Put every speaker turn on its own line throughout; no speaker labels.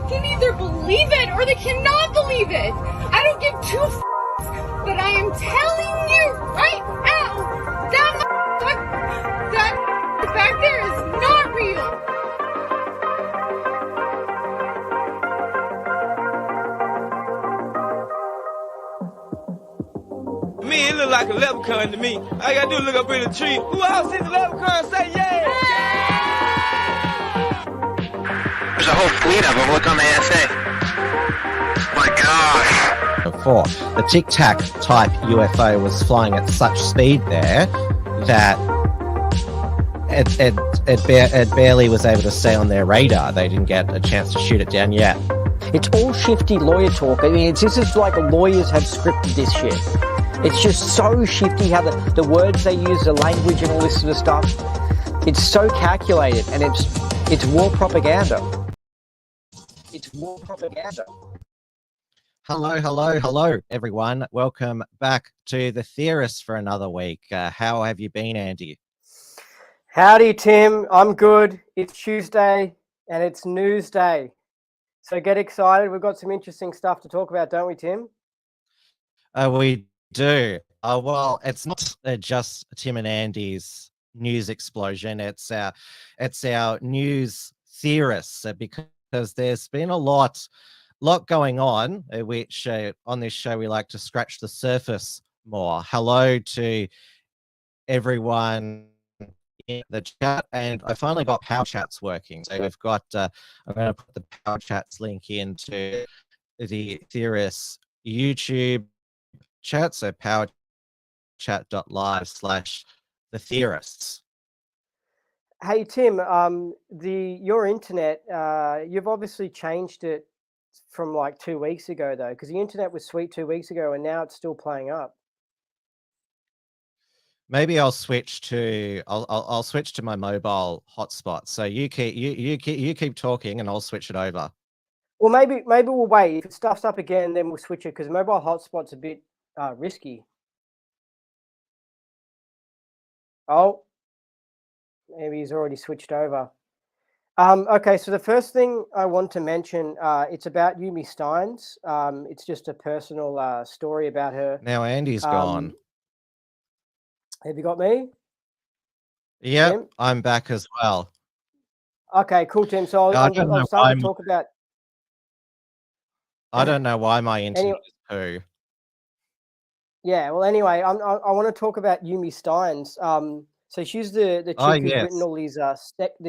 can either believe it or they cannot believe it. I don't give two but I am telling you right now, that back there is not real.
To me, it look like a leprechaun to me. All I gotta do is look up in the tree. Who else sees a leprechaun? Say yeah!
There's a whole fleet of them. Look on the SA. My gosh.
Before the Tic Tac type UFO was flying at such speed there that it barely was able to stay on their radar. They didn't get a chance to shoot it down yet.
It's all shifty lawyer talk. I mean, this is like the lawyers have scripted this shit. It's just so shifty how the words they use, the language and all this sort of stuff. It's so calculated, and it's war propaganda. It's war propaganda.
Hello, everyone. Welcome back to the Theorists for another week. How have you been, Andy?
Howdy, Tim. I'm good. It's Tuesday, and it's news day. So get excited. We've got some interesting stuff to talk about, don't we, Tim?
We do. Well, it's not just Tim and Andy's news explosion. It's our news theorists, because there's been a lot going on, which on this show we like to scratch the surface more. Hello to everyone in the chat, and I finally got Power Chats working. So we've got, I'm going to put the Power Chats link into the Theorists YouTube chat, so powerchat.live/the Theorists.
Hey, Tim, your internet, you've obviously changed it from like 2 weeks ago, though, because the internet was sweet 2 weeks ago, and now it's still playing up.
Maybe I'll switch to I'll switch to my mobile hotspot. So you keep talking, and I'll switch it over.
Well, maybe we'll wait. If it stuffs up again, then we'll switch it, because mobile hotspot's a bit risky. Oh, maybe he's already switched over. Okay, so the first thing I want to mention, it's about Yumi Steins. It's just a personal story about her.
Now Andy's gone.
Have you got me?
Yep,
Tim?
I'm back as well.
Okay, cool, Tim. So I'll start to talk about...
I don't know why my internet is poo.
Yeah, well, anyway, I want to talk about Yumi Steins. So she's the chick who's written all these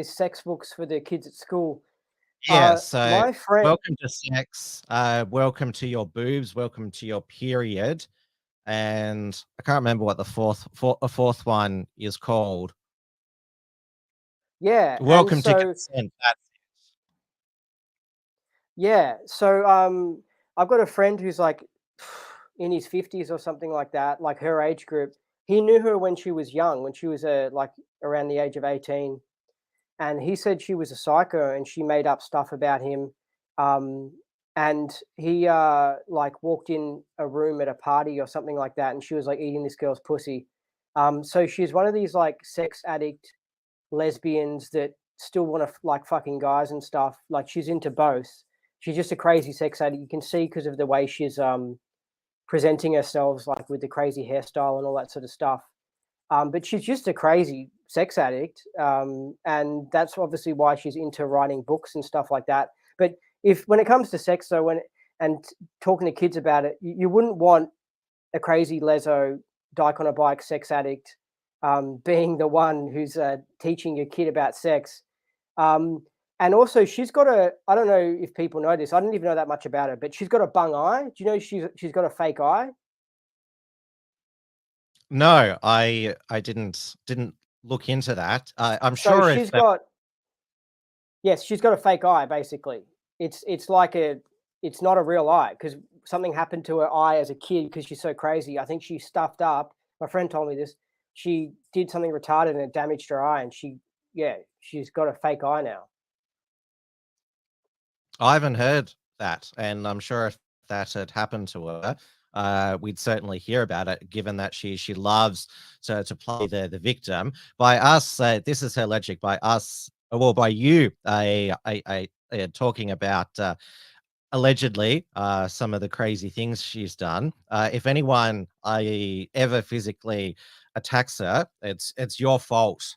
sex books for the kids at school.
Yeah, so
my friend...
welcome to sex. Welcome to your boobs. Welcome to your period. And I can't remember what the fourth one is called.
Yeah.
Welcome to consent. That's it.
Yeah. So I've got a friend who's like in his 50s or something like that, like her age group. He knew her when she was young, when she was like around the age of 18. And he said she was a psycho and she made up stuff about him. And he like walked in a room at a party or something like that, and she was like eating this girl's pussy. So she's one of these like sex addict lesbians that still want to like fucking guys and stuff. Like she's into both. She's just a crazy sex addict. You can see because of the way she's presenting herself, like with the crazy hairstyle and all that sort of stuff. But she's just a crazy sex addict. And that's obviously why she's into writing books and stuff like that. But when it comes to sex, though, and talking to kids about it, you wouldn't want a crazy leso, dyke on a bike sex addict being the one who's teaching your kid about sex. And also, she's got I don't know if people know this. I didn't even know that much about her, but she's got a bung eye. Do you know she's got a fake eye?
No, I didn't look into that. I'm
So
sure
she's got a fake eye, basically. It's like it's not a real eye, because something happened to her eye as a kid because she's so crazy. I think she stuffed up. My friend told me this. She did something retarded and it damaged her eye, and she's got a fake eye now.
I haven't heard that, and I'm sure if that had happened to her, we'd certainly hear about it, given that she loves to play the victim. By us, this is her logic. By us, well, by you, a talking about allegedly some of the crazy things she's done. If anyone ever physically attacks her, it's your fault.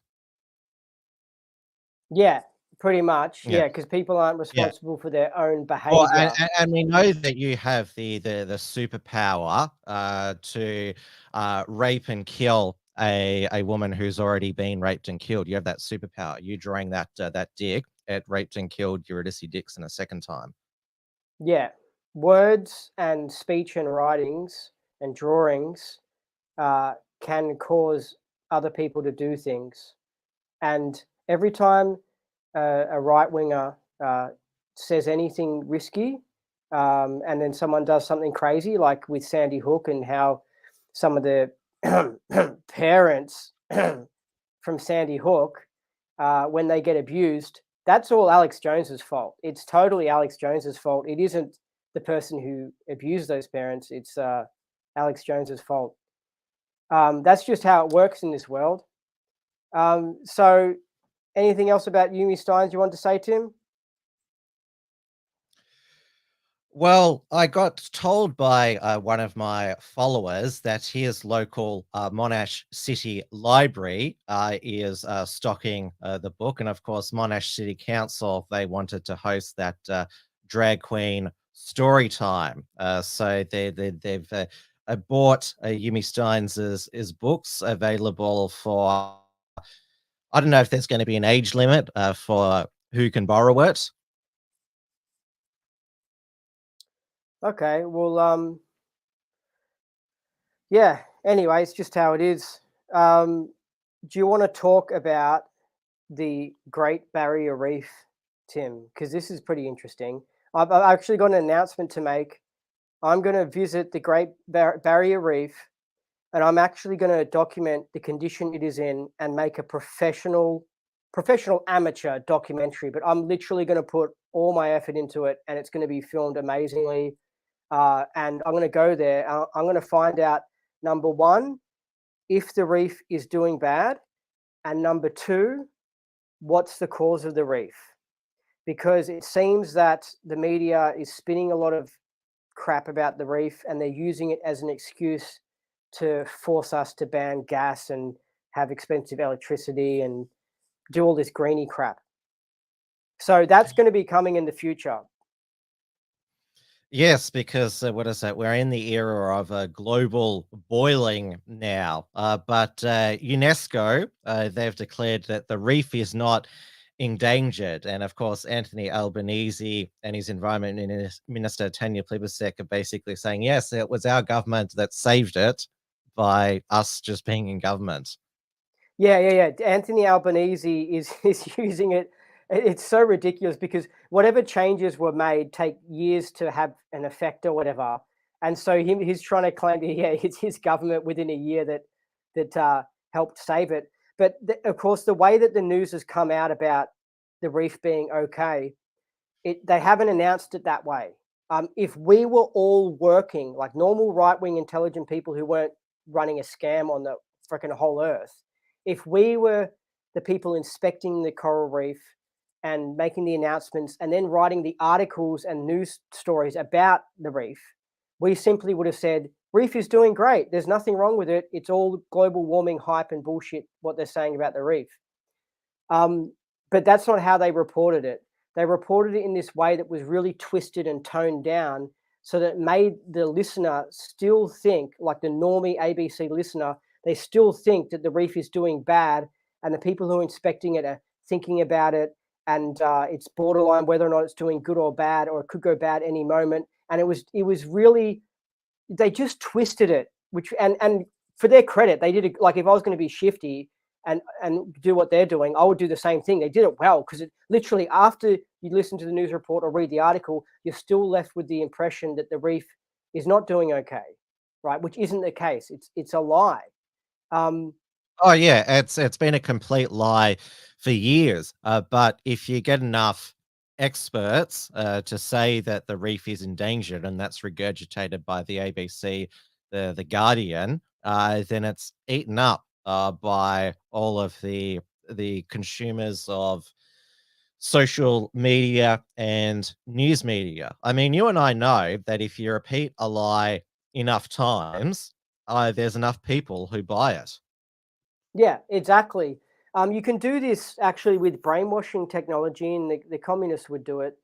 Yeah, pretty much.
Yeah,
Yeah, because people aren't
yeah.
responsible for their own
Well,
behavior.
and we know that you have the superpower to rape and kill a woman who's already been raped and killed. You have that superpower. You drawing that dick, it raped and killed Eurydice Dixon a second time.
Yeah, words and speech and writings and drawings can cause other people to do things. And every time a right winger says anything risky, and then someone does something crazy, like with Sandy Hook and how some of the parents from Sandy Hook, when they get abused, that's all Alex Jones's fault. It's totally Alex Jones's fault. It isn't the person who abused those parents. It's Alex Jones's fault. That's just how it works in this world. So anything else about Yumi Steins you want to say, Tim?
Well, I got told by one of my followers that his local Monash City Library is stocking the book. And of course, Monash City Council, they wanted to host that drag queen story time. So they've bought Yumi Steins's books available for, I don't know if there's going to be an age limit for who can borrow it.
Okay, well, yeah. Anyway, it's just how it is. Do you want to talk about the Great Barrier Reef, Tim? Because this is pretty interesting. I've actually got an announcement to make. I'm going to visit the Great Barrier Reef, and I'm actually going to document the condition it is in and make a professional amateur documentary. But I'm literally going to put all my effort into it, and it's going to be filmed amazingly. And I'm going to go there. I'm going to find out, number one, if the reef is doing bad, and number two, what's the cause of the reef? Because it seems that the media is spinning a lot of crap about the reef, and they're using it as an excuse to force us to ban gas and have expensive electricity and do all this greeny crap. So that's going to be coming in the future.
Yes, because what is that? We're in the era of global boiling now. But UNESCO, they've declared that the reef is not endangered. And of course, Anthony Albanese and his Environment Minister, Tanya Plibersek, are basically saying, yes, it was our government that saved it by us just being in government.
Yeah. Anthony Albanese is using it. It's so ridiculous because whatever changes were made take years to have an effect or whatever, and so he's trying to claim that it's his government within a year that helped save it. But of course, the way that the news has come out about the reef being okay, they haven't announced it that way. If we were all working like normal right-wing intelligent people who weren't running a scam on the freaking whole earth, if we were the people inspecting the coral reef and making the announcements and then writing the articles and news stories about the reef, we simply would have said, reef is doing great. There's nothing wrong with it. It's all global warming hype and bullshit, what they're saying about the reef. But that's not how they reported it. They reported it in this way that was really twisted and toned down so that it made the listener still think, like the normie ABC listener, they still think that the reef is doing bad, and the people who are inspecting it are thinking about it, and it's borderline whether or not it's doing good or bad, or it could go bad any moment. And it was really, they just twisted it, which and for their credit, they did it. Like, if I was going to be shifty and do what they're doing, I would do the same thing. They did it well, because it literally, after you listen to the news report or read the article, you're still left with the impression that the reef is not doing okay, right? Which isn't the case. It's a lie.
Oh yeah, it's been a complete lie for years. But if you get enough experts to say that the reef is endangered, and that's regurgitated by the ABC, the Guardian, then it's eaten up by all of the consumers of social media and news media. I mean, you and I know that if you repeat a lie enough times, there's enough people who buy it.
Yeah, exactly. You can do this actually with brainwashing technology, and the communists would do it.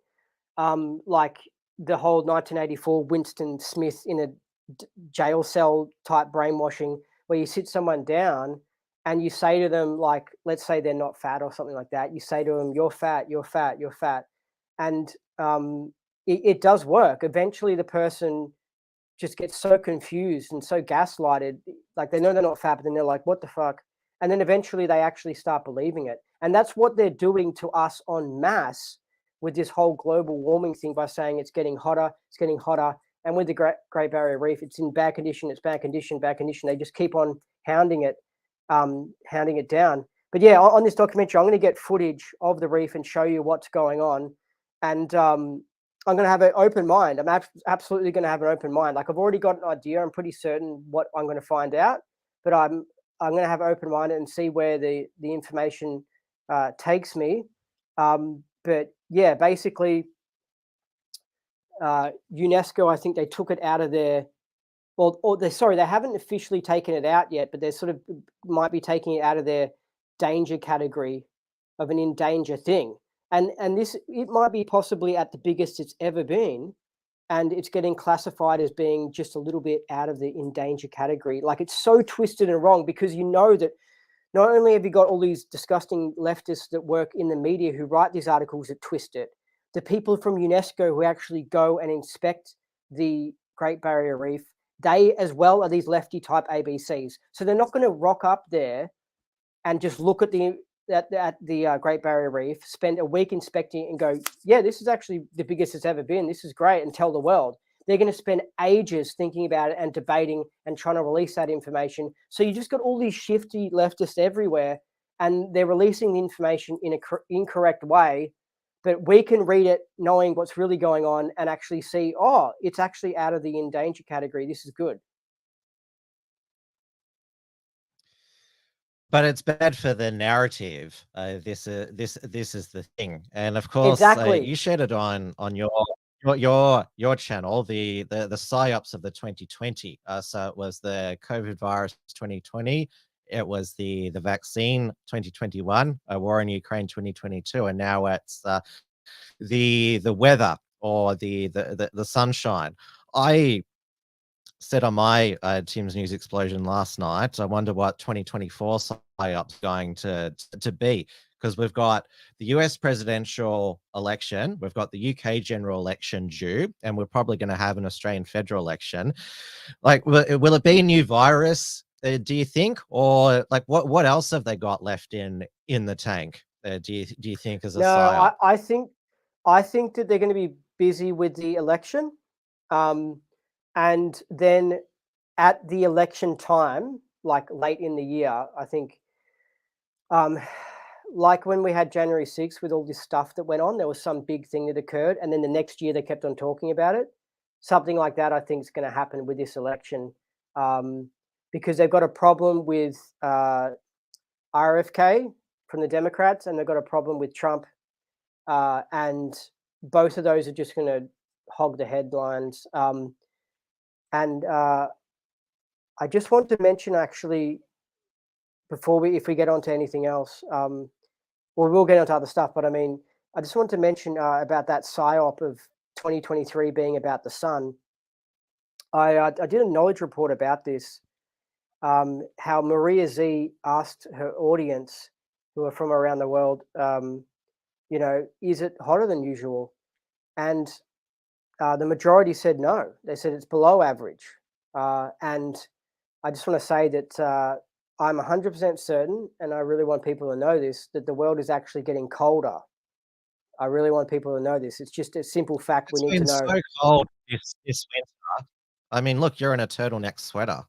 Like the whole 1984 Winston Smith in a jail cell type brainwashing, where you sit someone down and you say to them, like, let's say they're not fat or something like that. You say to them, "You're fat, you're fat, you're fat," and it does work. Eventually, the person just get so confused and so gaslighted, like they know they're not fat, but then they're like, "What the fuck?" And then eventually they actually start believing it. And that's what they're doing to us en masse with this whole global warming thing by saying it's getting hotter, it's getting hotter. And with the Great Barrier Reef, it's in bad condition, it's bad condition, bad condition. They just keep on hounding it down. But yeah, on this documentary, I'm going to get footage of the reef and show you what's going on. And I'm going to have an open mind. I'm absolutely going to have an open mind. Like I've already got an idea. I'm pretty certain what I'm going to find out, but I'm going to have an open mind and see where the information takes me. But yeah, basically, UNESCO, I think they took it out of their, they haven't officially taken it out yet, but they sort of might be taking it out of their danger category of an endangered thing. And this, it might be possibly at the biggest it's ever been, and it's getting classified as being just a little bit out of the endangered category. Like it's so twisted and wrong, because you know that not only have you got all these disgusting leftists that work in the media who write these articles that twist it, the people from UNESCO who actually go and inspect the Great Barrier Reef, they as well are these lefty type ABCs. So they're not going to rock up there and just look at the Great Barrier Reef, spend a week inspecting it and go, yeah, this is actually the biggest it's ever been. This is great, and tell the world. They're going to spend ages thinking about it and debating and trying to release that information. So you just got all these shifty leftists everywhere, and they're releasing the information in an incorrect way. But we can read it knowing what's really going on and actually see, oh, it's actually out of the endangered category. This is good.
But it's bad for the narrative. This is the thing, and of course,
Exactly.
you shared it on your channel, the psyops of the 2020. So it was the COVID virus 2020. It was the vaccine 2021, war in Ukraine 2022, and now it's the weather or the sunshine. I said on my Tim's News Explosion last night, I wonder what 2024 psyop's going to be, because we've got the US presidential election, we've got the UK general election due, and we're probably going to have an Australian federal election. Like, will it be a new virus, do you think? Or like, what else have they got left in the tank? Do you think as a psyop?
I think that they're going to be busy with the election. And then at the election time, like late in the year, I think, like when we had January 6th with all this stuff that went on, there was some big thing that occurred. And then the next year they kept on talking about it. Something like that, I think, is going to happen with this election, because they've got a problem with RFK from the Democrats, and they've got a problem with Trump. And both of those are just going to hog the headlines. And I just want to mention, actually, before if we get on to anything else, well, we'll get onto other stuff, but I mean, I just want to mention about that psyop of 2023 being about the sun. I did a Knowledge report about this, how Maria Z asked her audience, who are from around the world, you know, is it hotter than usual? And the majority said no. They said it's below average. And I just want to say that I'm 100% certain, and I really want people to know this, that the world is actually getting colder. I really want people to know this. It's just a simple fact we need to know.
It's been so cold this winter. I mean, look, you're in a turtleneck sweater.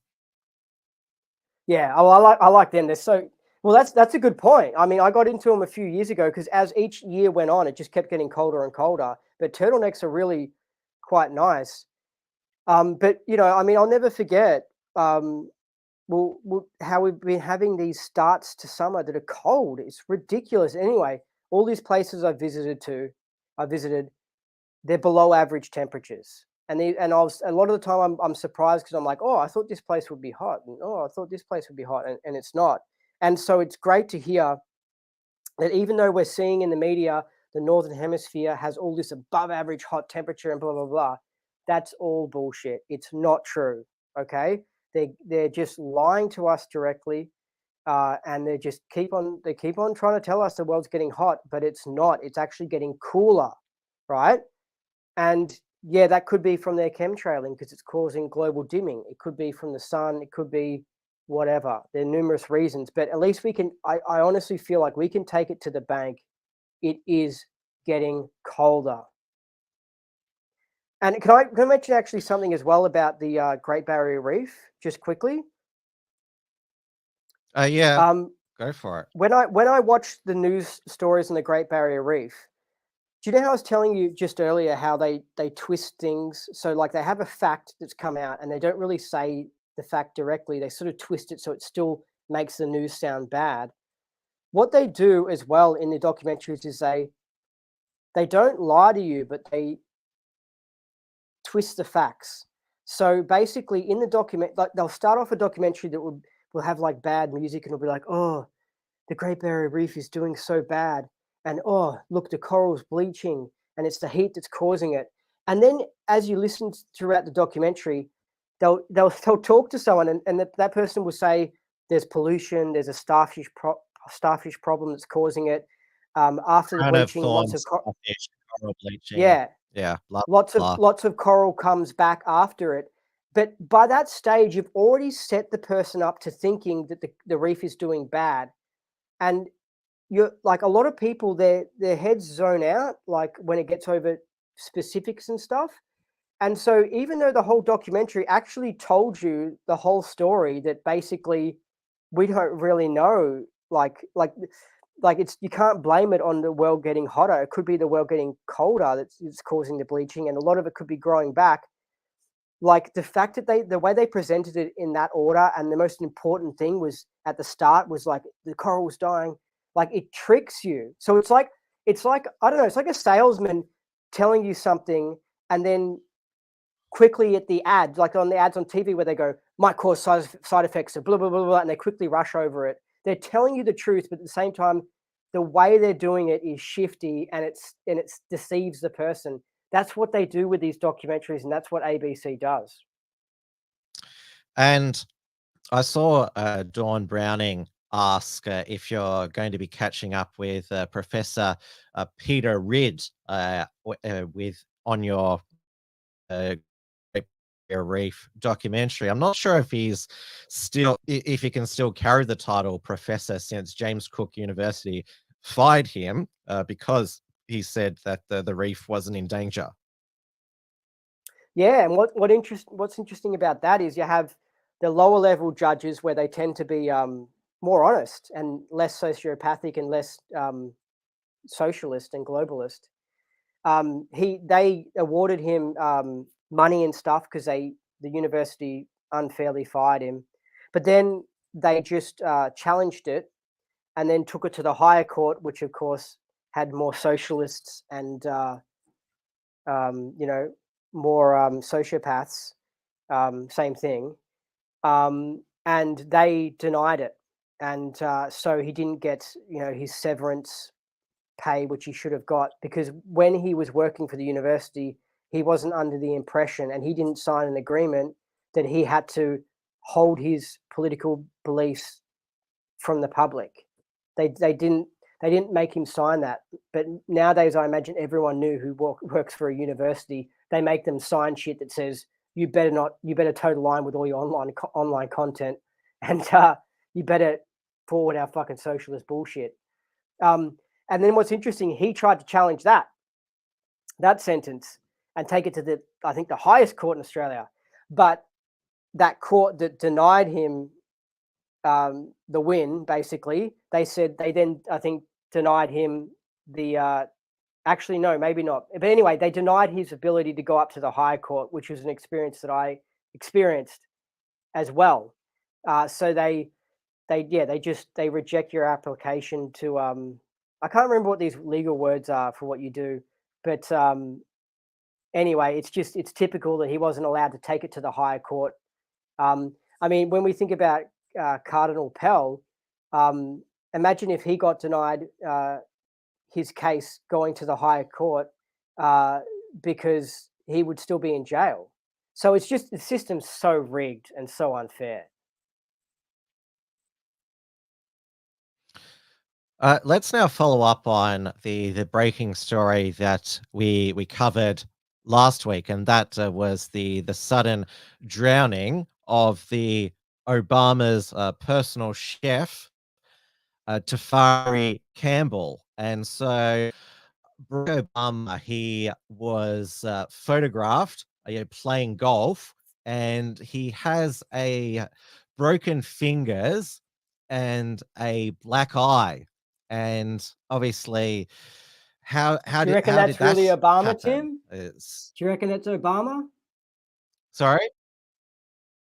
Yeah, I like them. They're so well. That's a good point. I mean, I got into them a few years ago because as each year went on, it just kept getting colder and colder. But turtlenecks are really quite nice. But you know, I mean, I'll never forget how we've been having these starts to summer that are cold. It's ridiculous. Anyway, all these places I visited, they're below average temperatures. And I was a lot of the time I'm surprised because I'm like, oh, I thought this place would be hot, and oh, I thought this place would be hot, and it's not. And so it's great to hear that even though we're seeing in the media the Northern Hemisphere has all this above average hot temperature and blah, blah, blah, that's all bullshit. It's not true, okay? They're just lying to us directly, and they keep on trying to tell us the world's getting hot, but it's not. It's actually getting cooler, right? And yeah, that could be from their chemtrailing because it's causing global dimming. It could be from the sun. It could be whatever. There are numerous reasons, but at least we can, I honestly feel like we can take it to the bank. It is getting colder. And can I mention actually something as well about the Great Barrier Reef, just quickly?
Yeah, go for it.
When I watched the news stories on the Great Barrier Reef, do you know how I was telling you just earlier how they twist things? So like they have a fact that's come out and they don't really say the fact directly. They sort of twist it so it still makes the news sound bad. What they do as well in the documentaries is they don't lie to you, but they twist the facts. So basically in the document, like they'll start off a documentary that will have like bad music and it'll be like, oh, the Great Barrier Reef is doing so bad. And oh, look, the coral's bleaching and it's the heat that's causing it. And then as you listen throughout the documentary, they'll talk to someone and that person will say there's pollution, there's a starfish problem that's causing it. After the bleaching, lots of coral bleaching. Yeah.
Blah,
lots
blah.
of coral comes back after it. But by that stage, you've already set the person up to thinking that the reef is doing bad. And you're like a lot of people, their heads zone out like when it gets over specifics and stuff. And so even though the whole documentary actually told you the whole story, that basically we don't really know, like it's, you can't blame it on the world getting hotter. It could be the world getting colder that's causing the bleaching, and a lot of it could be growing back. Like the fact that the way they presented it in that order, and the most important thing was at the start was like the coral was dying. Like it tricks you. So it's like I don't know, it's like a salesman telling you something and then quickly at the ad, like on the ads on TV where they go, might cause side effects of blah, blah, blah, blah, and they quickly rush over it. They're telling you the truth, but at the same time, the way they're doing it is shifty and it deceives the person. That's what they do with these documentaries, and that's what ABC does.
And I saw Dawn Browning ask if you're going to be catching up with Professor Peter Ridd on your Great Barrier Reef documentary. I'm not sure if if he can still carry the title professor, since James Cook University fired him because he said that the reef wasn't in danger.
Yeah, and what's interesting about that is you have the lower level judges where they tend to be more honest and less sociopathic and less socialist and globalist. They awarded him money and stuff because the university unfairly fired him, but then they just challenged it and then took it to the higher court, which of course had more socialists and more sociopaths. Same thing. And they denied it, and so he didn't get his severance pay, which he should have got, because when he was working for the university, he wasn't under the impression, and he didn't sign an agreement that he had to hold his political beliefs from the public. They didn't make him sign that. But nowadays, I imagine everyone knew who works for a university. They make them sign shit that says you better toe the line with all your online content, and you better forward our fucking socialist bullshit. And then what's interesting, he tried to challenge that sentence and take it to the highest court in Australia. But that court that denied him the win, basically, they said they then, I think, denied him the actually, no, maybe not. But anyway, they denied his ability to go up to the higher court, which was an experience that I experienced as well. So they reject your application to I can't remember what these legal words are for what you do, but anyway, it's typical that he wasn't allowed to take it to the higher court. I mean, when we think about Cardinal Pell, imagine if he got denied his case going to the higher court because he would still be in jail. So it's just the system's so rigged and so unfair.
Let's now follow up on the breaking story that we covered last week, and that was the sudden drowning of the Obama's personal chef, Tafari Campbell. And so Barack Obama, he was photographed playing golf, and he has a broken fingers and a black eye. And obviously, how
Do you reckon
did
that's really
that
Obama,
happen?
Tim? Do you reckon that's Obama?
Sorry?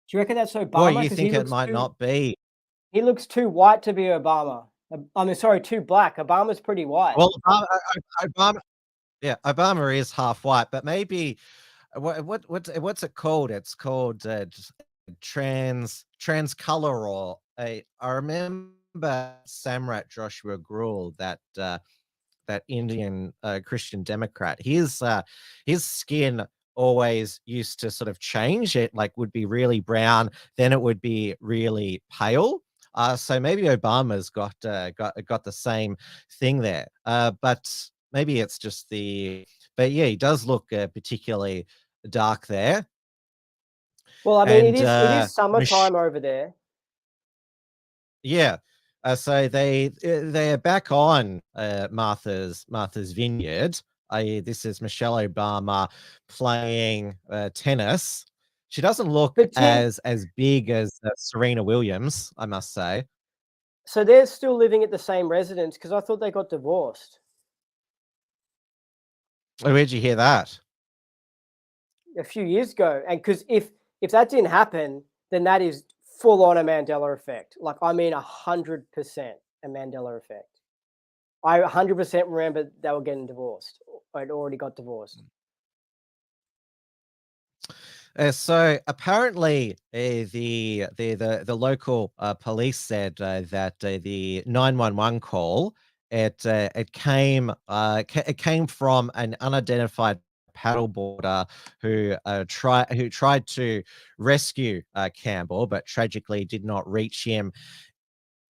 Do you reckon that's
Well,
Obama?
you
'Cause
think it might not be?
he looks too white to be Obama. I mean, sorry, too black. Obama's pretty white.
Well, Obama, yeah, Obama is half white, but maybe what's it called? It's called just transcolor, or I remember Samrat Joshua Gruel, that Indian Christian Democrat. His skin always used to sort of change. It like would be really brown, then it would be really pale. So maybe Obama's got the same thing there. But maybe it's just but yeah, he does look particularly dark there.
Well, I mean,
And
it is summertime over there.
yeah. So they're back on Martha's Vineyard. This is Michelle Obama playing tennis. She doesn't look
But Tim,
as big as Serena Williams, I must say.
so they're still living at the same residence, because I thought they got divorced
Oh, where'd you hear that?
a few years ago. And because if that didn't happen, then that is full on a Mandela effect. Like, I mean, 100% a Mandela effect. I 100% remember they were getting divorced. I'd already got divorced.
So apparently, the local police said that the 911 call, it came from an unidentified paddleboarder who tried to rescue Campbell, but tragically did not reach him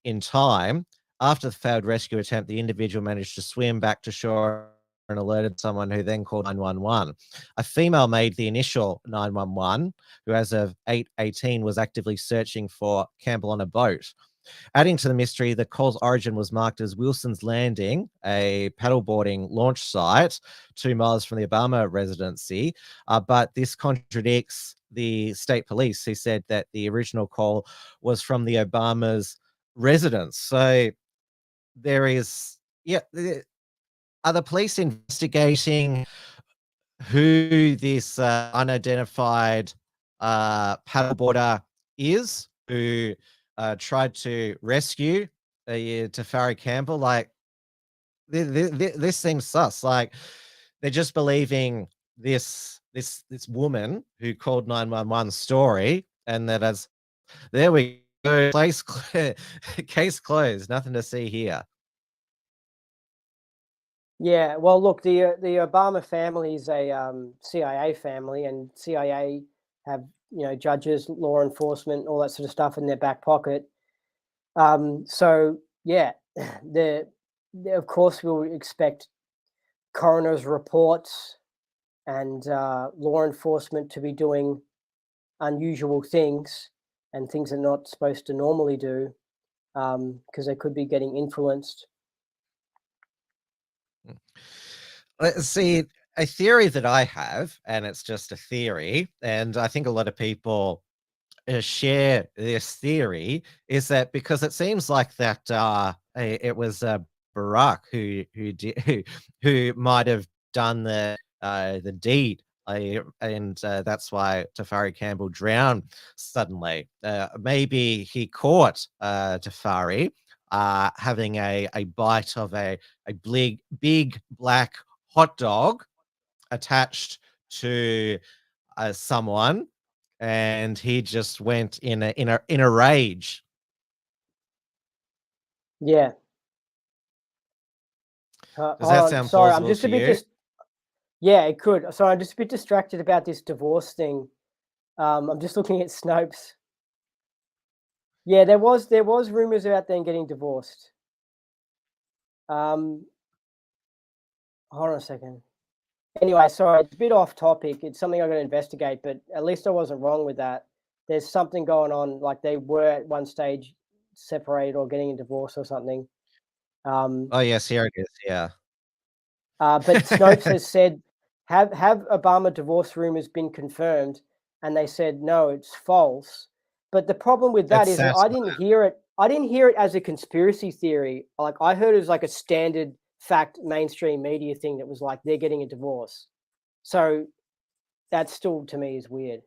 in time. After the failed rescue attempt, the individual managed to swim back to shore and alerted someone, who then called 911. A female made the initial 911, who as of 8:18 was actively searching for Campbell on a boat. Adding to the mystery, the call's origin was marked as Wilson's Landing, a paddleboarding launch site 2 miles from the Obama residency. But this contradicts the state police, who said that the original call was from the Obama's residence. So there is, are the police investigating who this unidentified paddleboarder is, who tried to rescue Tafari Campbell? Like, this seems sus. Like, they're just believing this woman who called 911 story, and that as there we go, case closed. Nothing to see here.
Yeah, well, look, the Obama family is a CIA family, and CIA have, judges, law enforcement, all that sort of stuff in their back pocket. So yeah, they of course we'll expect coroner's reports and law enforcement to be doing unusual things and things they're not supposed to normally do, because they could be getting influenced.
Let's see, a theory that I have, and it's just a theory, and I think a lot of people share this theory, is that because it seems like that it was Barack who might have done the deed, and that's why Tafari Campbell drowned suddenly. Maybe he caught Tafari having a bite of a big black hot dog attached to someone, and he just went in a rage.
Yeah.
Does
Hold
that
on.
sound
Sorry, I'm
plausible
just
to
a bit
you?
yeah, it could. Sorry, I'm just a bit distracted about this divorce thing. I'm just looking at Snopes. Yeah, there was rumors about them getting divorced. Um, hold on a second. Anyway, sorry, it's a bit off topic. It's something I'm going to investigate, but at least I wasn't wrong with that. There's something going on, like they were at one stage separated or getting a divorce or something.
Oh yes, here it is. Yeah.
But Snopes has said, have Obama divorce rumors been confirmed? And they said, no, it's false. But the problem with that
It's
is that I
satire.
didn't hear it. I didn't hear it as a conspiracy theory. Like I heard it as like a standard fact mainstream media thing that was like they're getting a divorce. So that still to me is weird.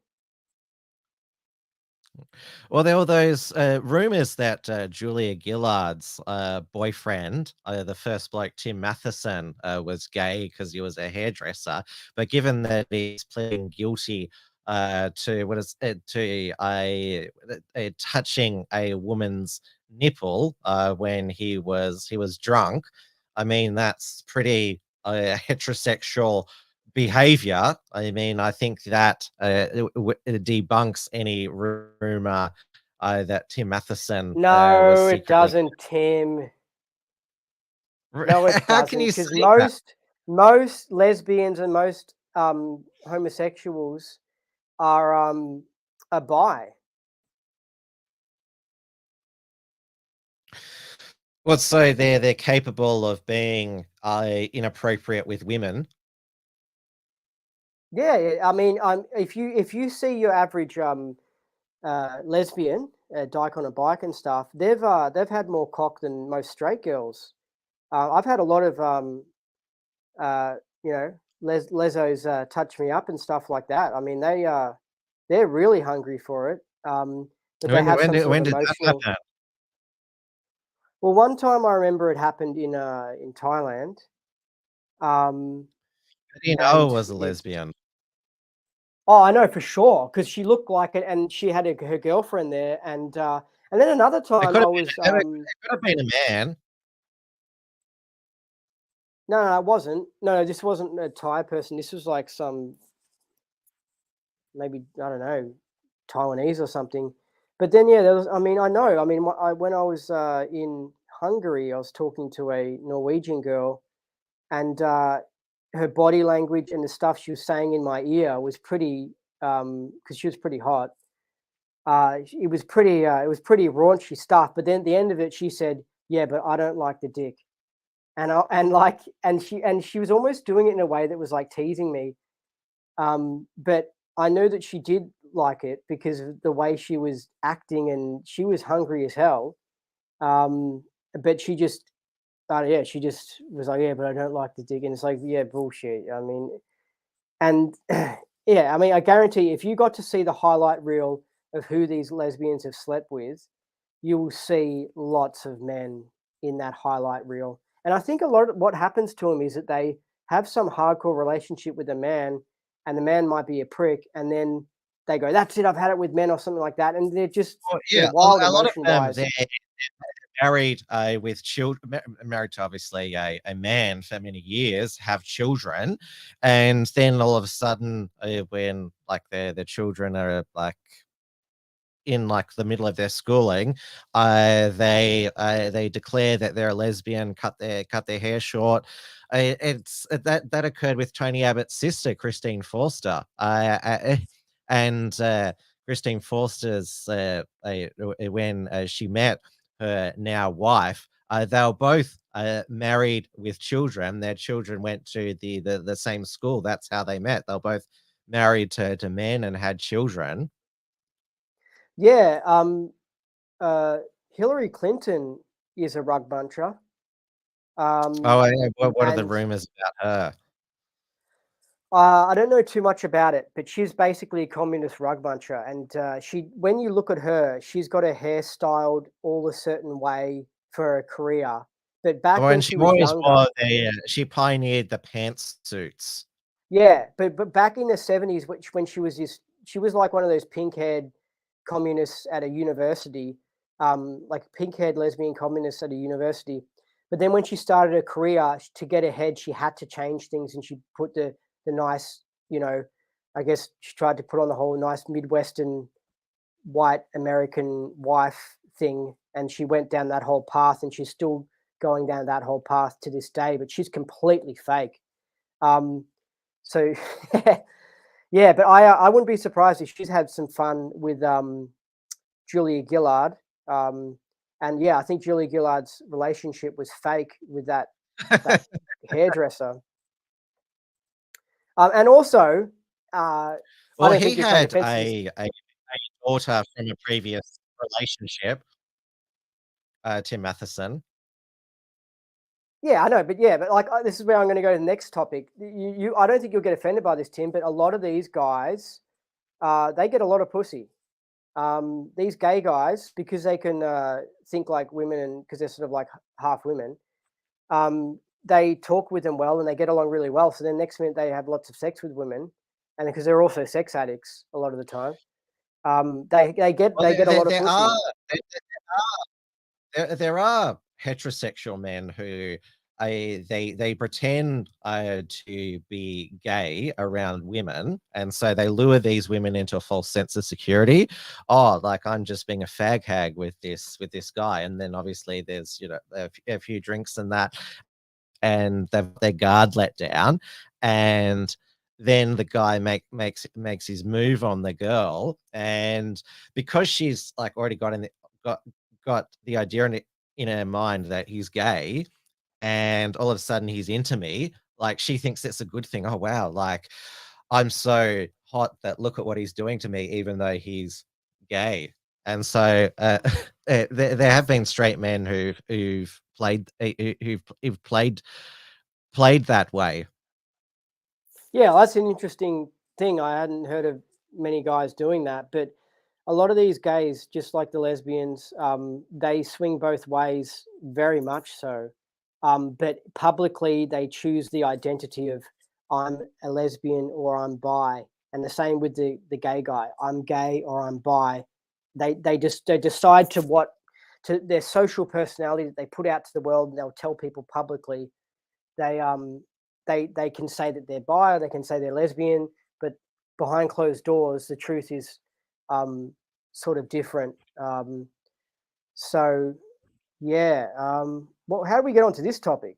Well, there were those rumors that Julia Gillard's boyfriend, the first bloke, Tim Matheson, was gay because he was a hairdresser. But given that he's pleading guilty to what is it, to a touching a woman's nipple when he was drunk, I mean that's pretty heterosexual behavior. I mean, I think that it debunks any rumor that Tim Matheson was
No, it
secretly.
doesn't, Tim. No, it
How can
doesn't.
you
Because
say that?
most lesbians and most homosexuals are bi.
Well, so they're capable of being inappropriate with women.
Yeah, yeah, I mean, if you see your average lesbian dyke on a bike and stuff, they've had more cock than most straight girls. I've had a lot of uh, you know lesos touch me up and stuff like that. I mean, they're really hungry for it, but they have some sort
When
of
did that
emotional.
happen?
Well, one time I remember it happened in Thailand, um,
How do you know
and
it was a
it.
lesbian?
Oh, I know for sure because she looked like it, and she had her girlfriend there, and then another
It
time
could
I
have
was
been. It could have been a man.
no, no, it wasn't. No, this wasn't a Thai person. This was like some maybe I don't know Taiwanese or something. But then yeah, there was. I mean, I know. I mean, when I was in Hungary, I was talking to a Norwegian girl, and her body language and the stuff she was saying in my ear was pretty because she was pretty hot. It was pretty raunchy stuff. But then at the end of it, she said, "Yeah, but I don't like the dick," and she was almost doing it in a way that was like teasing me. But I know that she did like it because of the way she was acting, and she was hungry as hell. Um, but yeah, she just was like, "Yeah, but I don't like the dick," and it's like, "Yeah, bullshit." I mean, and yeah, I mean, I guarantee if you got to see the highlight reel of who these lesbians have slept with, you will see lots of men in that highlight reel. And I think a lot of what happens to them is that they have some hardcore relationship with a man, and the man might be a prick, and then they go, "That's it, I've had it with men," or something like that, and
Well,
they're
yeah,
wild
a lot of
emotion
them,
wise.
they're married with children, married to obviously a man for many years, have children, and then all of a sudden, when like their children are like in like the middle of their schooling, they declare that they're a lesbian, cut their hair short. That occurred with Tony Abbott's sister, Christine Forster, and Christine Forster's when she met her now wife. They were both married with children. Their children went to the same school. That's how they met. They were both married to men and had children.
Yeah, uh, Hillary Clinton is a rug buncher. Um,
Oh, yeah, what are the
and
rumors about her?
I don't know too much about it, but she's basically a communist rug buncher. And when you look at her, she's got her hair styled all a certain way for a career. But back
Oh,
when
and
she
she
was
always
younger,
wore she pioneered the pantsuits.
yeah, but back in the 70s, when she was she was like one of those pink-haired communists at a university, like pink-haired lesbian communists at a university. But then when she started her career, to get ahead, she had to change things, and she put the nice, I guess she tried to put on the whole nice Midwestern white American wife thing, and she went down that whole path, and she's still going down that whole path to this day, but she's completely fake. So yeah, but I wouldn't be surprised if she's had some fun with Julia Gillard. And yeah, I think Julia Gillard's relationship was fake with that hairdresser. And also, I
Well,
don't
he
think you'll take
had
offense to this.
a daughter from a previous relationship, Tim Matheson.
Yeah, I know, but like this is where I'm going to go to the next topic. I don't think you'll get offended by this, Tim, but a lot of these guys, they get a lot of pussy. These gay guys, because they can think like women, and because they're sort of like half women, they talk with them well and they get along really well. So then next minute they have lots of sex with women, and because they're also sex addicts a lot of the time, they get a lot of pussy.
There are heterosexual men who they pretend to be gay around women, and so they lure these women into a false sense of security. Oh, like I'm just being a fag hag with this guy, and then obviously there's a few drinks and that, and they've their guard let down, and then the guy makes his move on the girl, and because she's like already got the idea in her mind that he's gay, and all of a sudden he's into me, like she thinks it's a good thing. Oh wow, like I'm so hot that look at what he's doing to me, even though he's gay. And so there have been straight men who've played that way.
Yeah, that's an interesting thing. I hadn't heard of many guys doing that, but a lot of these gays, just like the lesbians, they swing both ways very much so. But publicly, they choose the identity of I'm a lesbian or I'm bi, and the same with the gay guy. I'm gay or I'm bi. They decide to their social personality that they put out to the world, and they'll tell people publicly. They they can say that they're bi, or they can say they're lesbian, but behind closed doors, the truth is sort of different. So yeah, well, how do we get onto this topic?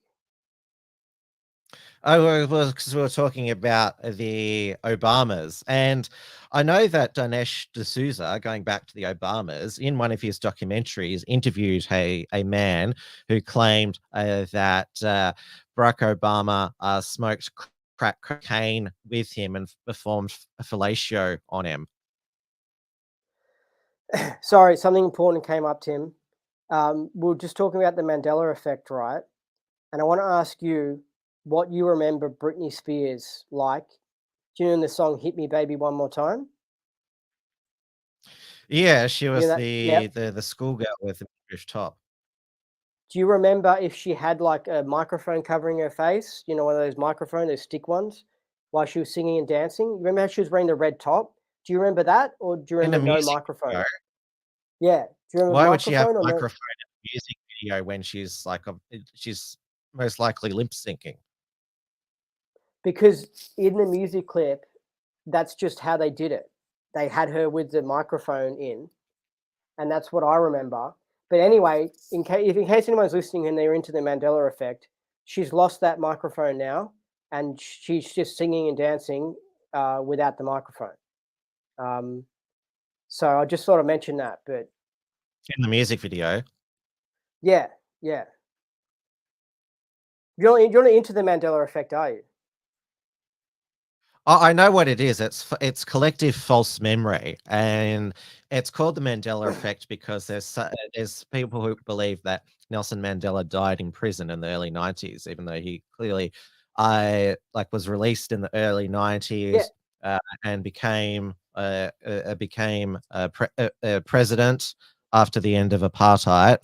Oh, well, because we were talking about the Obamas, and I know that Dinesh D'Souza, going back to the Obamas, in one of his documentaries, interviewed a man who claimed that Barack Obama smoked crack cocaine with him and performed fellatio on him.
Sorry, something important came up, Tim. We are just talking about the Mandela effect, right? And I want to ask you what you remember Britney Spears like. Do you know the song "Hit Me, Baby, One More Time"?
Yeah, she
You know
was
that? Yeah.
the schoolgirl with the British top.
Do you remember if she had like a microphone covering her face? You know, one of those microphones, those stick ones, while she was singing and dancing. You remember how she was wearing the red top? Do you remember that, or do you
In a
remember no
music
microphone?
video.
Yeah. Do you remember
Why would she have
microphone
a
or no?
microphone in a music video when she's like she's most likely lip syncing?
Because in the music clip, that's just how they did it. They had her with the microphone in, and that's what I remember. But anyway, in case anyone's listening and they're into the Mandela effect, she's lost that microphone now, and she's just singing and dancing without the microphone. So I just sort of mentioned that, but
In the music video.
yeah, yeah. You're not into the Mandela effect, are you?
I know what it is. It's collective false memory, and it's called the Mandela effect because there's people who believe that Nelson Mandela died in prison in the early 90s, even though he clearly was released in the early
Yeah.
90s and became president after the end of apartheid.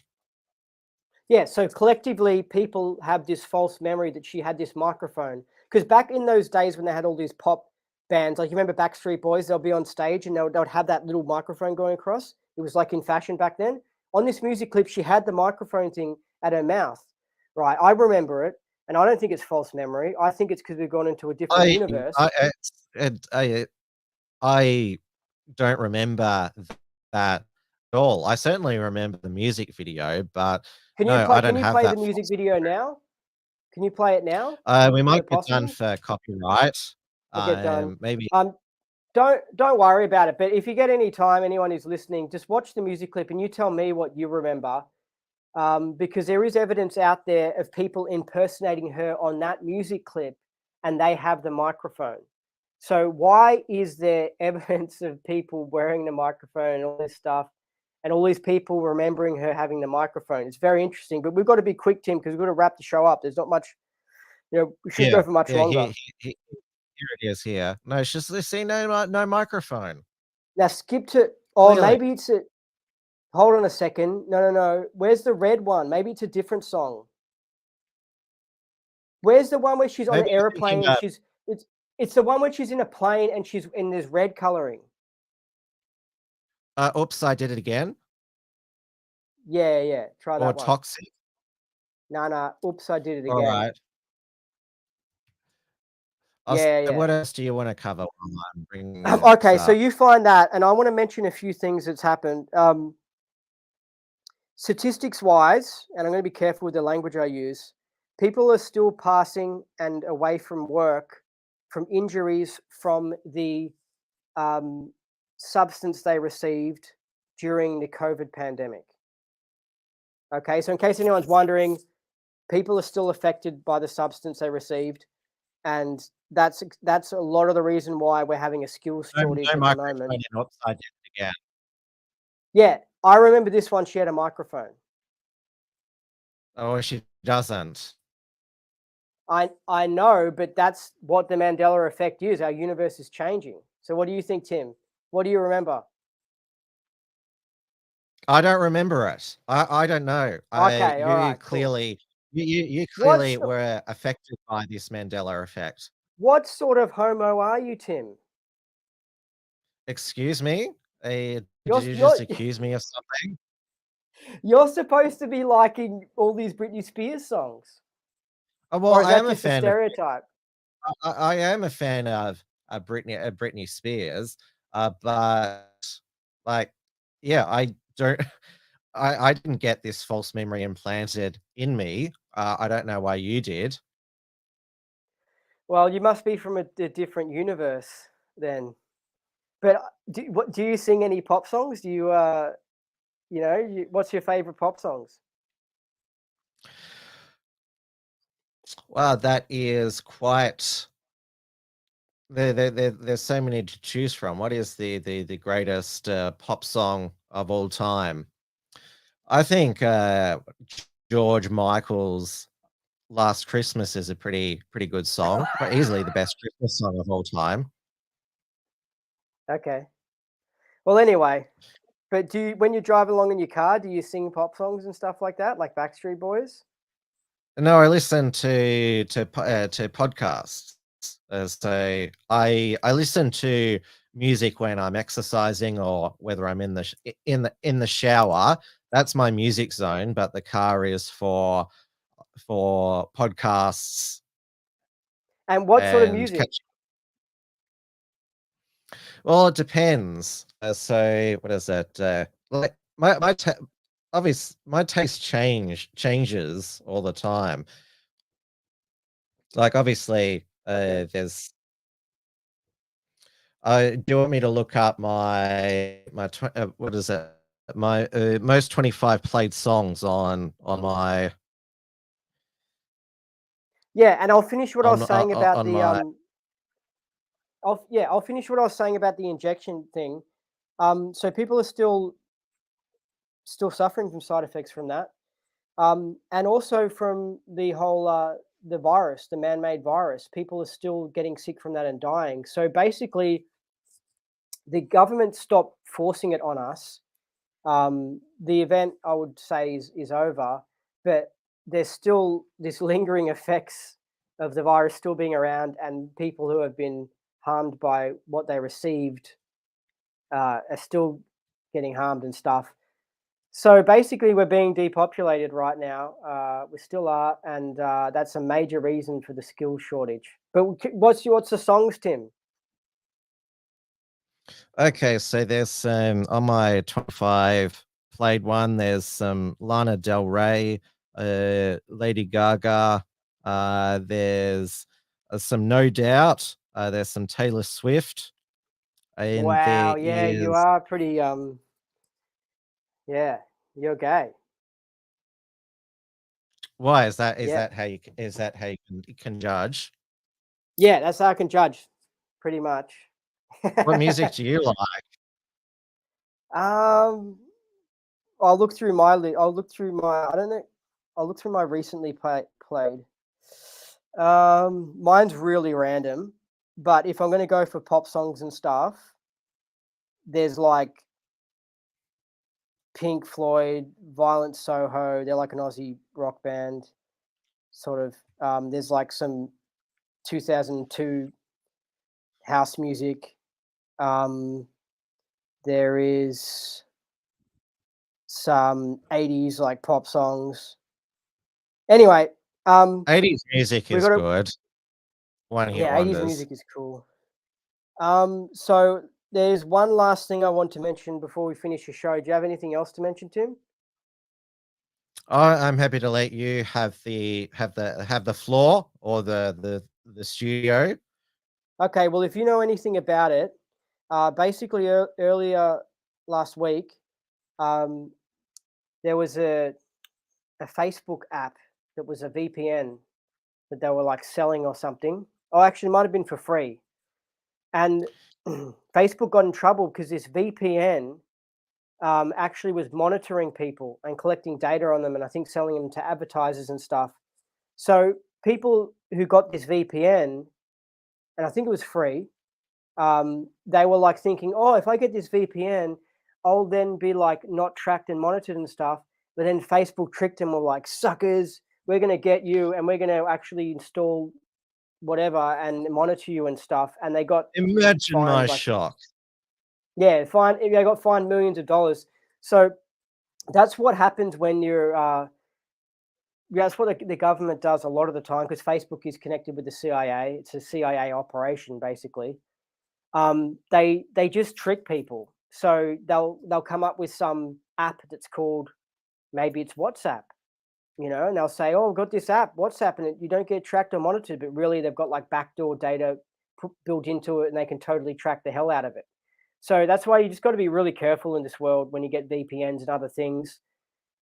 Yeah, so collectively, people have this false memory that she had this microphone. Because back in those days when they had all these pop bands, like you remember Backstreet Boys, they'll be on stage and they would have that little microphone going across. It was like in fashion back then. On this music clip, she had the microphone thing at her mouth, right? I remember it, and I don't think it's false memory. I think it's because we've gone into a different universe.
I don't remember that at all. I certainly remember the music video, but
Can you
no,
play?
I don't
Can you
have
play the
that
music
false
video now? Can you play it now?
We
Is
might
it
get done
possible?
for copyright.
We'll get done.
Maybe
Don't worry about it. But if you get any time, anyone who's listening, just watch the music clip and you tell me what you remember, because there is evidence out there of people impersonating her on that music clip, and they have the microphone. So why is there evidence of people wearing the microphone and all this stuff, and all these people remembering her having the microphone? It's very interesting. But we've got to be quick, Tim, because we've got to wrap the show up. There's not much. We shouldn't go for much longer.
Here it is here. No, it's just they see no microphone.
Now skip to, or
Clearly.
maybe it's a, hold on a second. No. Where's the red one? Maybe it's a different song. Where's the one where she's on an airplane and it's the one where she's in a plane and she's in this red coloring.
Oops, I did it again.
Yeah. Try that
Or
one.
toxic.
No. Oops, I did it again.
All right.
Yeah.
What else do you want to cover while I'm bringing
okay, so you find that, and I want to mention a few things that's happened. Statistics-wise, and I'm going to be careful with the language I use, people are still passing and away from work from injuries from the substance they received during the COVID pandemic. Okay, so in case anyone's wondering, people are still affected by the substance they received, and that's a lot of the reason why we're having a skills shortage at the moment.
Oops, I did it again.
Yeah, I remember this one. She had a microphone.
Oh, she doesn't.
I know, but that's what the Mandela effect is. Our universe is changing. So what do you think, Tim? What do you remember?
I don't remember it. I don't know.
Okay,
you
all right,
clearly
cool.
you clearly were affected by this Mandela effect.
What sort of homo are you, Tim?
Excuse me? Did you just accuse me of something?
You're supposed to be liking all these Britney Spears songs.
Well,
or is
I
that
am
just
a fan
stereotype?
I am a fan of Britney Spears, but like, yeah, I don't. I didn't get this false memory implanted in me. I don't know why you did.
Well, you must be from a different universe then. But do you sing any pop songs? Do you, what's your favorite pop songs?
Well, that is quite. There's so many to choose from. What is the greatest pop song of all time? I think George Michael's Last Christmas is a pretty good song, but easily the best Christmas song of all time.
Okay. Well, anyway, but when you drive along in your car, do you sing pop songs and stuff like that, like Backstreet Boys?
No, I listen to podcasts. So I listen to music when I'm exercising or whether I'm in the shower. That's my music zone, but the car is for podcasts.
And what sort of music?
Well, it depends. So what is it? Like my taste changes all the time. Like obviously,
Okay.
there's. Do you want me to look up my what is it? My most 25 played songs on my.
Yeah, and I'll finish what I was saying about
on
the
my.
I'll finish what I was saying about the injection thing. So people are still suffering from side effects from that, and also from the whole the virus, the man-made virus. People are still getting sick from that and dying. So basically, the government stopped forcing it on us. The event, I would say, is over. but there's still this lingering effects of the virus still being around, and people who have been harmed by what they received are still getting harmed and stuff. So basically, we're being depopulated right now. We still are, and that's a major reason for the skill shortage. But what's the songs, Tim?
Okay, so there's some on my 25 played one. There's some Lana Del Rey, Lady Gaga. There's some No Doubt. There's some Taylor Swift, and
Wow,
there
yeah, you
is
are pretty yeah, you're gay.
why is that? Is
Yeah,
that how you is that how you can judge?
yeah, that's how I can judge, pretty much.
What music do you like?
um, I'll look through my I'll look through my I don't know. I'll look through my recently played. Mine's really random, but if I'm gonna go for pop songs and stuff, there's like Pink Floyd, Violent Soho. They're like an Aussie rock band, sort of. There's like some 2002 house music. There is some 80s like pop songs. Anyway,
80s music
we
is
got to
good. One hit
yeah, 80s
wonders.
music is cool. So there's one last thing I want to mention before we finish the show. Do you have anything else to mention, Tim?
I'm happy to let you have the floor or the studio.
Okay, well, if you know anything about it, basically earlier last week, um, there was a Facebook app that was a VPN that they were like selling or something. Oh, actually, it might have been for free. And Facebook got in trouble because this VPN actually was monitoring people and collecting data on them, and I think selling them to advertisers and stuff. So people who got this VPN, and I think it was free, they were like thinking, oh, if I get this VPN, I'll then be like not tracked and monitored and stuff. But then Facebook tricked them, were like, suckers, we're going to get you and we're going to actually install whatever and monitor you and stuff. And they got
Imagine my
fined like,
shock.
yeah, fine. They got fined millions of dollars. So that's what happens when you're, that's what the government does a lot of the time, because Facebook is connected with the CIA. It's a CIA operation, basically. They just trick people. So they'll come up with some app that's called, maybe it's WhatsApp, and they'll say, oh, I've got this app, WhatsApp, and you don't get tracked or monitored, but really they've got like backdoor data built into it, and they can totally track the hell out of it. So that's why you just got to be really careful in this world when you get VPNs and other things.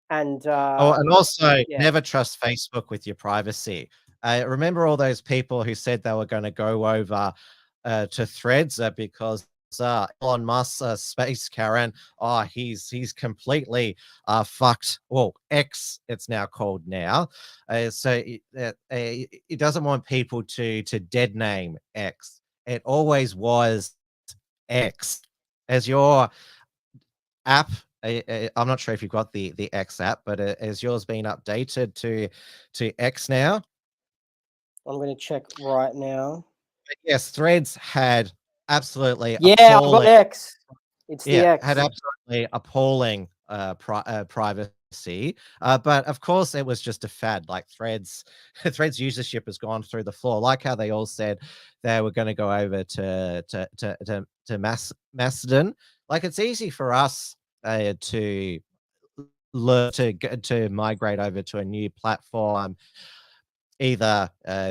And
And also
yeah,
never trust Facebook with your privacy. Remember all those people who said they were going to go over to Threads because Elon Musk's space Karen, he's completely fucked. Well, X, it's now called now. So it doesn't want people to dead name X. It always was X as your app. I'm not sure if you've got the X app, but has yours been updated to X now?
I'm going to check right now.
But yes, Threads had absolutely
Yeah, I've got
appalling.
X. It's the
Yeah,
X.
had absolutely appalling privacy. But of course, it was just a fad. Like Threads usership has gone through the floor. Like how they all said they were going to go over to Mastodon. Like it's easy for us to learn to migrate over to a new platform, either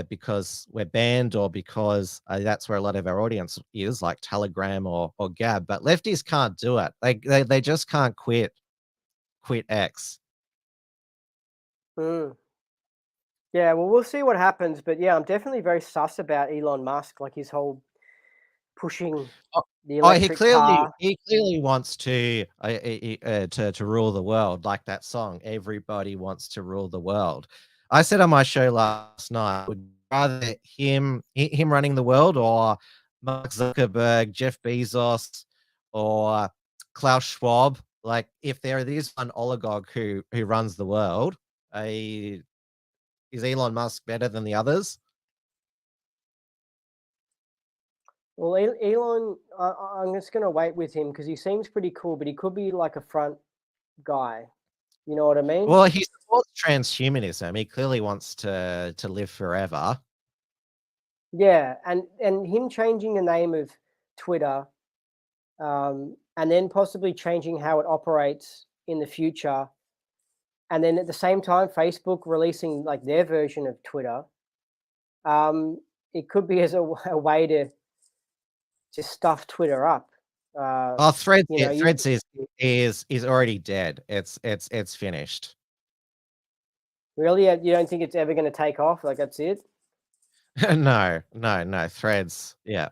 because we're banned or because that's where a lot of our audience is, like Telegram or Gab. But lefties can't do it. They just can't quit X.
Mm. Yeah, well, we'll see what happens. But yeah, I'm definitely very sus about Elon Musk, like his whole pushing the electric car.
He clearly wants to rule the world, like that song. Everybody wants to rule the world. I said on my show last night, would rather him running the world or Mark Zuckerberg, Jeff Bezos, or Klaus Schwab. Like if there is one oligarch who runs the world, Is Elon Musk better than the others?
Well, Elon, I'm just going to wait with him because he seems pretty cool, but he could be like a front guy. You know what I mean?
Well, he supports transhumanism. He clearly wants to live forever.
Yeah, and him changing the name of Twitter, and then possibly changing how it operates in the future, and then at the same time, Facebook releasing like their version of Twitter. It could be as a way to just stuff Twitter up.
Oh, Threads,
You know,
Threads is already dead. It's finished.
Really, you don't think it's ever going to take off? Like that's it?
No. Threads, yeah.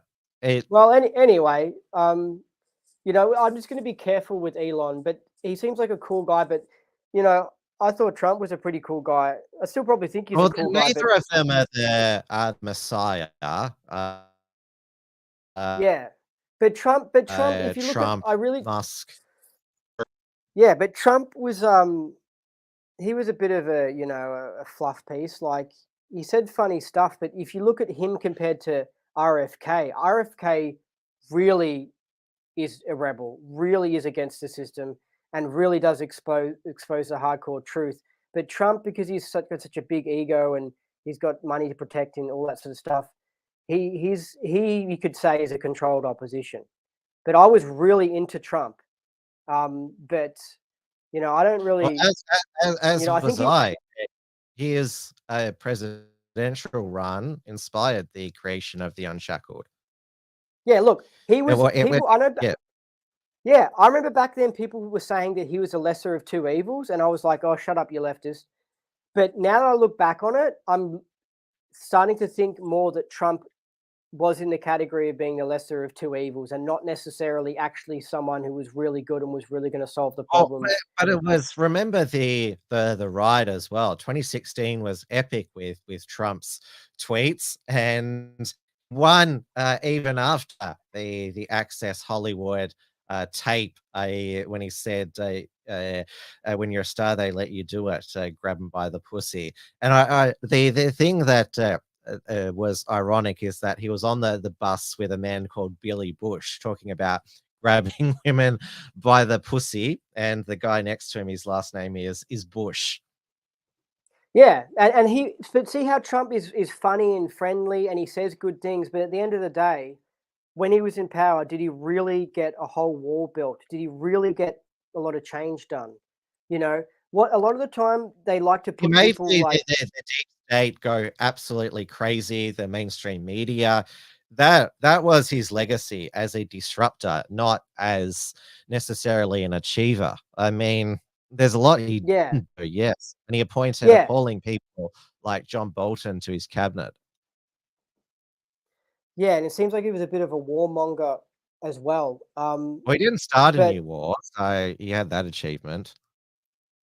Well, anyway, you know, I'm just going to be careful with Elon, but he seems like a cool guy. But you know, I thought Trump was a pretty cool guy. I still probably think he's a cool guy.
Neither of them are the Messiah.
Yeah, but Trump. If you look
Trump,
at,
Musk.
Yeah, but Trump was he was a bit of a, you know, a fluff piece. Like he said funny stuff, but if you look at him compared to RFK really is a rebel, really is against the system, and really does expose the hardcore truth. But Trump, because he's got such a big ego and he's got money to protect and all that sort of stuff, he you could say is a controlled opposition. But I was really into Trump, but you know I don't really.
Well, as
you know,
was I. His presidential run inspired the creation of the Unshackled.
Yeah, look, he was. I know.
Yeah.
Yeah, I remember back then people were saying that he was a lesser of two evils, and I was like, "Oh, shut up, you leftist." But now that I look back on it, I'm starting to think more that Trump was in the category of being the lesser of two evils, and not necessarily actually someone who was really good and was really going to solve the problems.
But it was, remember the ride as well. 2016 was epic with Trump's tweets, and one even after the Access Hollywood tape, when he said, "When you're a star, they let you do it. Grab them by the pussy." And the thing that was ironic is that he was on the bus with a man called Billy Bush talking about grabbing women by the pussy, and the guy next to him, his last name is Bush.
Yeah, and but see how Trump is funny and friendly, and he says good things, but at the end of the day, when he was in power, did he really get a whole wall built? Did he really get a lot of change done? You know, what a lot of the time they like to put people like
the deep state go absolutely crazy, the mainstream media. That was his legacy as a disruptor, not as necessarily an achiever. I mean, there's a lot he didn't do, yes. And he appointed appalling people like John Bolton to his cabinet.
Yeah, and it seems like he was a bit of a warmonger as well.
Well, he didn't start a new war, so he had that achievement.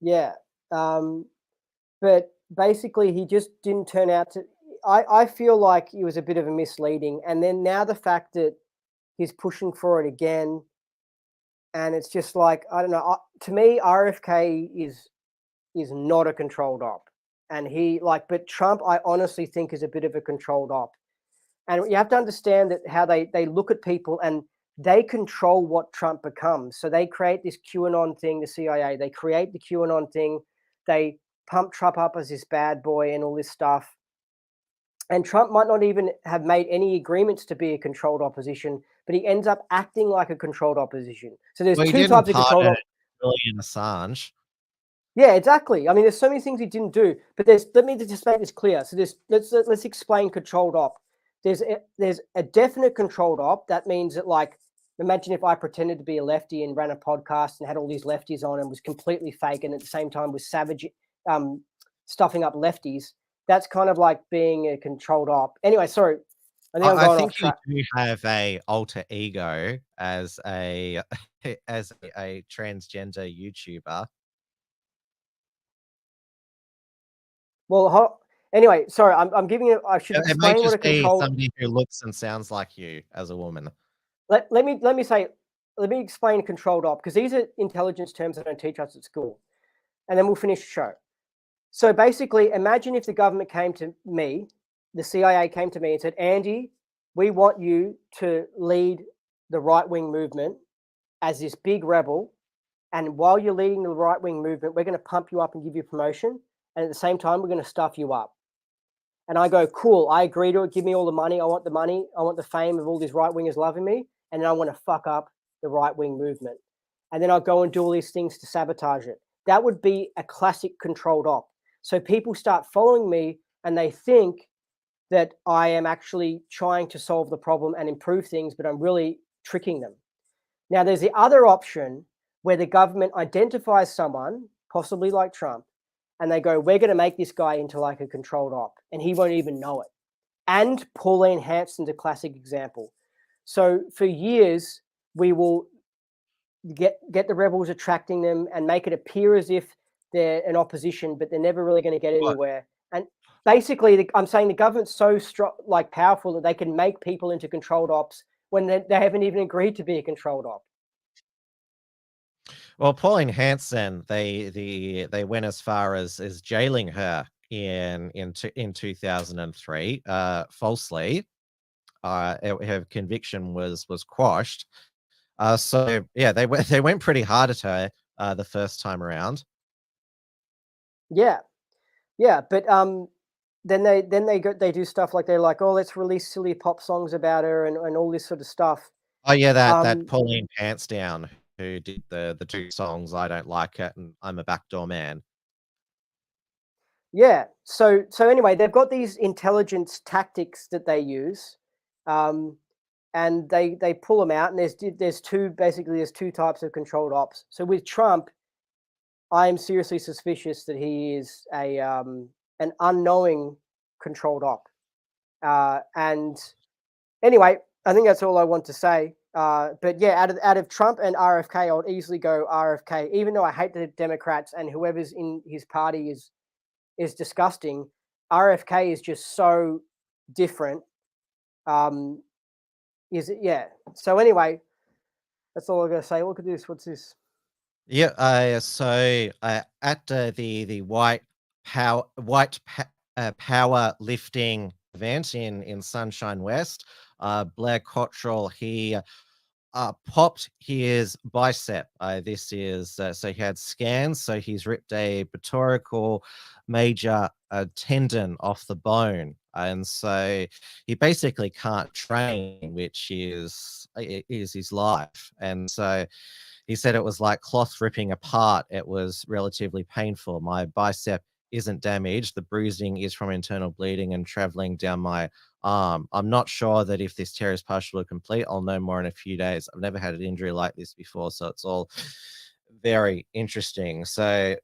Yeah, but basically he just didn't turn out to. I feel like he was a bit of a misleading, and then now the fact that he's pushing for it again, and it's just like I don't know. To me, RFK is not a controlled op, and but Trump, I honestly think is a bit of a controlled op. And you have to understand that how they look at people and they control what Trump becomes. So they create this QAnon thing, the CIA, they create the QAnon thing. They pump Trump up as this bad boy and all this stuff. And Trump might not even have made any agreements to be a controlled opposition, but he ends up acting like a controlled opposition. So there's two types of controlled opposition.
Julian Assange.
Yeah, exactly. I mean, there's so many things he didn't do, but let me just make this clear. So let's explain controlled op. There's a definite controlled op. That means that, like, imagine if I pretended to be a lefty and ran a podcast and had all these lefties on and was completely fake, and at the same time was savage, stuffing up lefties. That's kind of like being a controlled op. Anyway, sorry.
I think you do have a alter ego as a transgender YouTuber.
Well, anyway, sorry. I'm giving it. I should explain what a controlled.
Somebody who looks and sounds like you as a woman.
Let me explain controlled op, because these are intelligence terms that don't teach us at school, and then we'll finish the show. So basically, imagine if the government came to me, the CIA came to me and said, Andy, we want you to lead the right-wing movement as this big rebel. And while you're leading the right-wing movement, we're going to pump you up and give you promotion. And at the same time, we're going to stuff you up. And I go, cool, I agree to it. Give me all the money. I want the money. I want the fame of all these right-wingers loving me. And then I want to fuck up the right-wing movement. And then I'll go and do all these things to sabotage it. That would be a classic controlled op. So people start following me and they think that I am actually trying to solve the problem and improve things, but I'm really tricking them. Now, there's the other option where the government identifies someone, possibly like Trump, and they go, we're going to make this guy into like a controlled op, and he won't even know it. And Pauline Hanson's a classic example. So for years, we will get the rebels attracting them and make it appear as if they're an opposition, but they're never really going to get anywhere. And basically, I'm saying the government's so strong, like powerful, that they can make people into controlled ops when they haven't even agreed to be a controlled op.
Well, Pauline Hanson, they went as far as jailing her in 2003 falsely. Her conviction was quashed. So yeah, they went pretty hard at her the first time around.
Yeah, but then they do stuff like they're like, oh, let's release silly pop songs about her and all this sort of stuff.
Oh yeah, that Pauline Hansdown who did the two songs, I Don't Like It and I'm a Backdoor Man.
Yeah. So anyway, they've got these intelligence tactics that they use, and they pull them out. And there's two types of controlled ops. So with Trump, I am seriously suspicious that he is an unknowing controlled op. And anyway, I think that's all I want to say. But yeah, out of Trump and RFK, I would easily go RFK, even though I hate the Democrats and whoever's in his party is disgusting. RFK is just so different. Yeah. So anyway, that's all I'm going to say. Look at this. What's this?
Yeah. So at the white power lifting event in Sunshine West, Blair Cottrell, he popped his bicep. This is so he had scans, so he's ripped a pectoral major tendon off the bone, and so he basically can't train, which is his life. And so he said it was like cloth ripping apart. It was relatively painful. My bicep isn't damaged. The bruising is from internal bleeding and traveling down my arm. I'm not sure that if this tear is partial or complete. I'll know more in a few days. I've never had an injury like this before, so it's all very interesting. So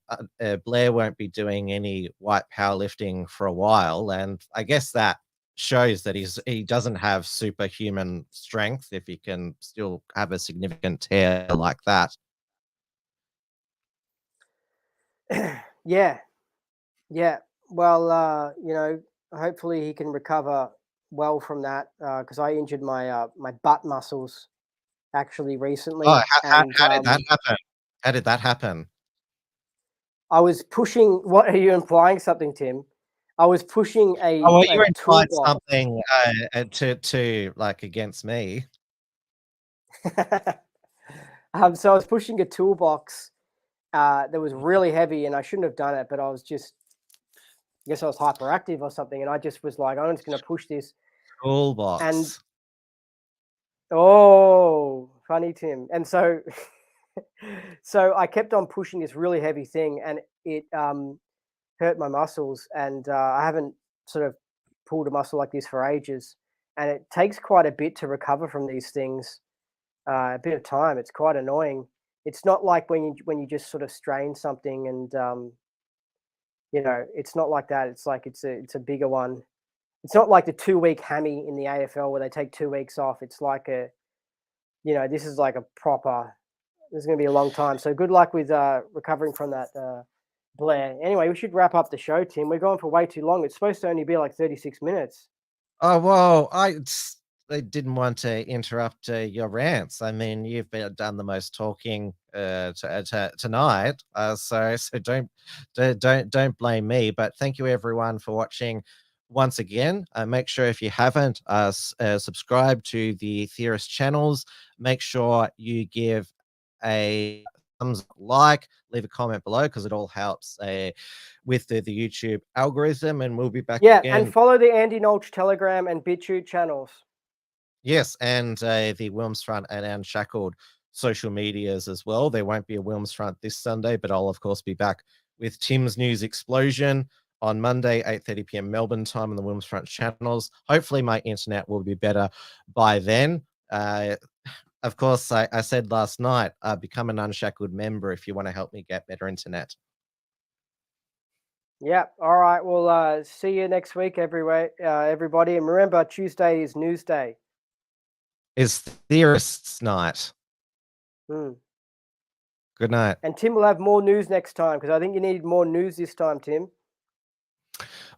Blair won't be doing any white powerlifting for a while, and I guess that shows that he doesn't have superhuman strength if he can still have a significant tear like that.
Yeah. Well, hopefully he can recover well from that, because I injured my my butt muscles actually recently.
Oh, how did that happen? How did that happen?
I was pushing. What are you implying? Something, Tim? I was pushing a.
Oh, well, you implied
toolbox.
something to like against me.
So I was pushing a toolbox that was really heavy, and I shouldn't have done it, but I guess I was hyperactive or something, and I just was like, I'm just going to push this
Toolbox.
And oh, funny, Tim. And so, so I kept on pushing this really heavy thing, and it hurt my muscles. And I haven't sort of pulled a muscle like this for ages, and it takes quite a bit to recover from these things. A bit of time. It's quite annoying. It's not like when you just sort of strain something and it's not like that. It's like it's a bigger one. It's not like the 2-week hammy in the AFL where they take 2 weeks off. It's like this is like a proper. This is going to be a long time. So good luck with recovering from that, Blair. Anyway, we should wrap up the show, Tim. We're going for way too long. It's supposed to only be like 36 minutes.
Oh well, didn't want to interrupt your rants. I mean, you've done the most talking tonight, so don't blame me. But thank you everyone for watching once again. Make sure if you haven't subscribe to the Theorist channels. Make sure you give a thumbs like, leave a comment below because it all helps with the YouTube algorithm, and we'll be back
Yeah,
again.
and follow the Andy Nolch Telegram and BitChute channels.
Yes, and the Wilms Front and Unshackled social medias as well. There won't be a Wilms Front this Sunday, but I'll of course be back with Tim's News Explosion on Monday, 8:30 p.m. Melbourne time on the Wilms Front channels. Hopefully my internet will be better by then. Of course, I said last night, become an Unshackled member if you want to help me get better internet.
Yeah. All right. Well, see you next week, everybody. And remember, Tuesday is News Day.
It's Theorists Night.
Hmm.
Good night.
And Tim will have more news next time because I think you needed more news this time, Tim.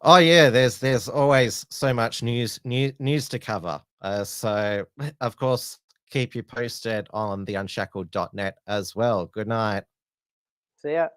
Oh yeah, there's always so much news to cover. So of course, keep you posted on the unshackled.net as well. Good night.
See ya.